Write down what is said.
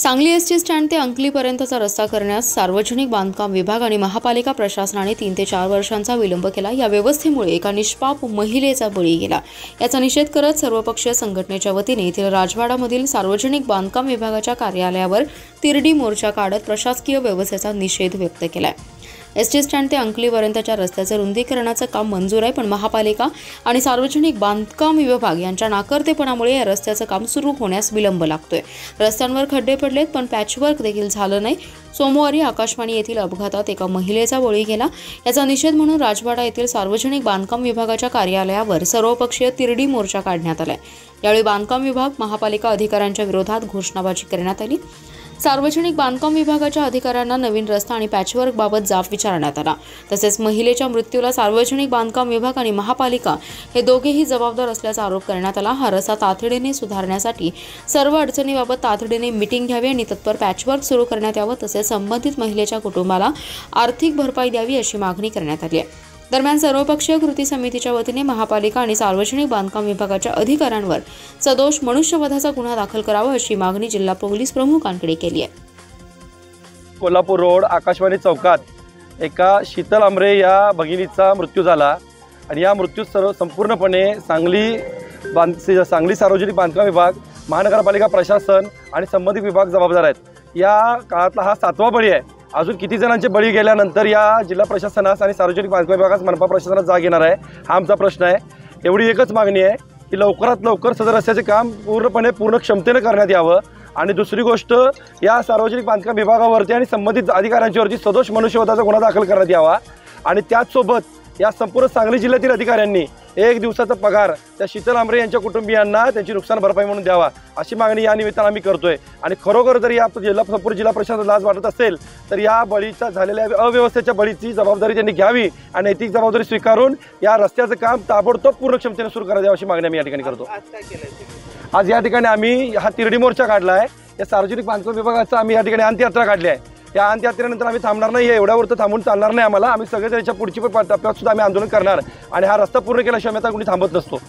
Sangli ST stand ते अंकलीपर्यंतचा रस्ता करण्यास सार्वजनिक बांधकाम विभाग आणि महापालिका प्रशासनाने 3 ते 4 वर्षांचा विलंब केला। या व्यवस्थेमुळे एका निष्पाप महिलेचा बळी गेला। याचा निषेध करत सर्वपक्षीय संघटनेच्या वतीने येथील राजवाडामधील सार्वजनिक बांधकाम विभागाच्या कार्यालयावर तिरडी मोर्चा काढत प्रशासकीय व्यवस्थेचा निषेध व्यक्त केला। एसटी स्टँड ते अंकलीपर्यंतच्या रस्त्याचे रुंदीकरणाचे काम मंजूर आहे, पण महापालिका आणि सार्वजनिक बांधकाम विभाग यांच्या नाकर्तेपणामुळे या रस्त्याचे काम सुरू होण्यास विलंब लागतोय। रस्त्यांवर खड्डे पडलेत, पण पॅचवर्क देखील झालं नाही। सोमवारी आकाशवाणी येथील अपघातात एका महिलेचा बळी गेला। याचा निषेध म्हणून राजवाडा येथील सार्वजनिक बांधकाम विभागाच्या कार्यालयावर सर्वपक्षीय तिरडी मोर्चा काढण्यात आलाय। यावेळी बांधकाम विभाग महापालिका अधिकाऱ्यांच्या विरोधात घोषणाबाजी करण्यात आली। सार्वजनिक बांधकाम विभागाच्या अधिकाऱ्यांना नवीन रस्ता आणि पॅचवर्क बाबत जाब विचारण्यात आला। तसेच महिलेच्या मृत्यूला सार्वजनिक बांधकाम विभाग आणि महापालिका हे दोघेही जबाबदार असल्याचा आरोप करण्यात आला। हा रस्ता तातडीने सुधारण्यासाठी सर्व अडचणीबाबत तातडीने मीटिंग घ्यावी आणि तत्पर पॅचवर्क सुरू करण्यात यावं, तसेच संबंधित महिलेच्या कुटुंबाला आर्थिक भरपाई द्यावी अशी मागणी करण्यात आली आहे। दरम्यान सर्वपक्षीय कृती समितीच्या वतीने महापालिका आणि सार्वजनिक बांधकाम विभागाच्या अधिकाऱ्यांवर सदोष मनुष्यवधाचा गुन्हा दाखल करावा अशी मागणी जिल्हा पोलीस प्रमुखांकडे केली आहे। कोल्हापूर रोड आकाशवाणी चौकात एका शीतल आमरे या भगिनीचा मृत्यू झाला आणि या मृत्यू संपूर्णपणे सांगली सार्वजनिक बांधकाम विभाग, महानगरपालिका प्रशासन आणि संबंधित विभाग जबाबदार आहेत। या काळातला हा 7वा बळी आहे। अजून किती जणांचे बळी गेल्यानंतर या जिल्हा प्रशासनास आणि सार्वजनिक बांधकाम विभागास मनपा प्रशासनात जाग येणार आहे, हा आमचा प्रश्न आहे। एवढी एकच मागणी आहे की लवकरात लवकर सदर रस्त्याचे काम पूर्ण क्षमतेने करण्यात यावं आणि दुसरी गोष्ट या सार्वजनिक बांधकाम विभागावरती आणि संबंधित अधिकाऱ्यांच्यावरती सदोष मनुष्यवधाचा गुन्हा दाखल करण्यात यावा आणि त्याचसोबत या संपूर्ण सांगली जिल्ह्यातील अधिकाऱ्यांनी 1 दिवसाचा पगार त्या शीतल आमरे यांच्या कुटुंबियांना त्यांची नुकसान भरपाई म्हणून द्यावा अशी मागणी या निमित्ताने आम्ही करतोय। आणि खरोखर जर या संपूर्ण जिल्हा प्रशासन लाज वाटत असेल तर या बळीचा झालेल्या अव्यवस्थेच्या बळीची जबाबदारी त्यांनी घ्यावी आणि नैतिक जबाबदारी स्वीकारून या रस्त्याचं काम ताबडतोब पूर्ण क्षमतेने सुरू करण्यात यावं अशी मागणी आम्ही या ठिकाणी करतो। आज या ठिकाणी आम्ही हा तिरडी मोर्चा काढला आहे। या सार्वजनिक बांधकाम विभागाचा आम्ही या ठिकाणी अंत्ययात्रा काढली आहे। या अंत्ययात्रेनंतर आम्ही थांबणार नाही, एवढ्यावर तर थांबून चालणार नाही आम्हाला। आम्ही सगळे त्याच्या पुढची टप्प्यात सुद्धा आम्ही आंदोलन करणार आणि हा रस्ता पूर्ण केल्याशिवाय आता कोणी थांबत नसतो।